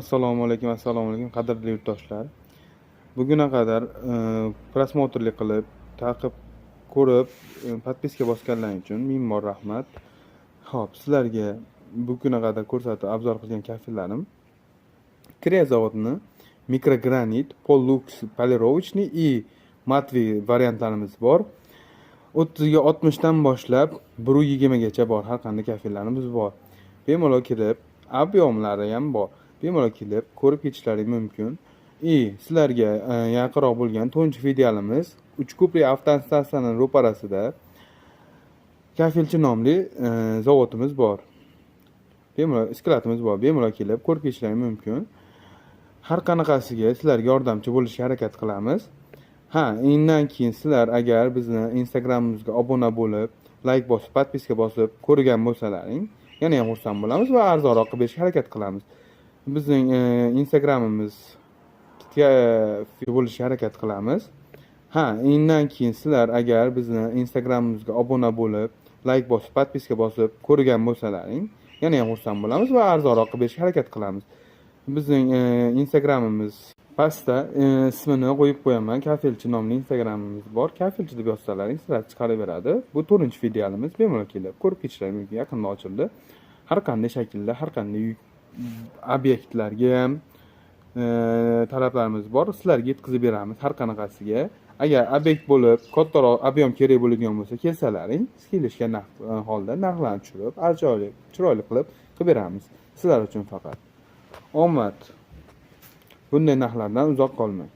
Assalomu alaykum qadrli yurtdoshlar. Buguna qadar prosmotrli qilib, taqib ko'rib, podpiska bosganlar uchun ming bor rahmat. Xo'p, sizlarga buguna qadar ko'rsatib obzor qilgan kafellarim Koreya zavodining mikrogranit, Pollux polirovichniy и matviy variantlarimiz bor. 30 ga 60 dan boshlab 120 gacha bor. Har qanday kafellarimiz bor. Bemalol kirib, ob'yomlari ham bor. Bemalol kelib ko'rib ketishlaring mumkin. Sizlarga yaqinroq bo'lgan tunji filialimiz Uchko'prik avtostansiyasining ro'parasida Kafelchi nomli zavodimiz bor. Bemalol sklatimiz bor. Bemalol kelib ko'rib ketishlaring mumkin. Har qanaqasiga sizlarga yordamchi bo'lishga harakat qilamiz. Undan keyin sizlar agar bizni Instagramimizga obuna bo'lib, like bosib, podpiska bosib ko'rgan bo'lsalaring, yana ham xursand bo'lamiz va arzonroq qilib berishga harakat qilamiz. Bizning Instagramimiz bo'lishga harakat qilamiz. Undan keyin sizlar agar bizni Instagramimizga obuna bo'lib, like bosib, podpiska bosib ko'rgan bo'lsalaring, yana ham xursand bo'lamiz va arzonroq qilib berishga harakat qilamiz. Bizning Instagramimiz pastda ismini qo'yib qo'yaman. Kafelchi nomli Instagramimiz bor. Kafelchi deb yozsalaring sizlar chiqaraveradi. Bu 4-filialimiz. Bemalol kelib ko'rib ketishlaring mumkin. Yaqinda ochildi. Har qanday shaklda, har qanday obyektlarga ham talablarimiz bor. Sizlarga yetkazib beramiz har qanaqasiga. Agar obyekt bo'lib, kattaroq ob'yom kerak bo'ladigan bo'lsa, kelsalaring, kelishgan holda narxlarni tushirib, ajoyib, chiroyli qilib beramiz. Sizlar uchun faqat. Omad. Bunday narxlardan uzoq qolmang.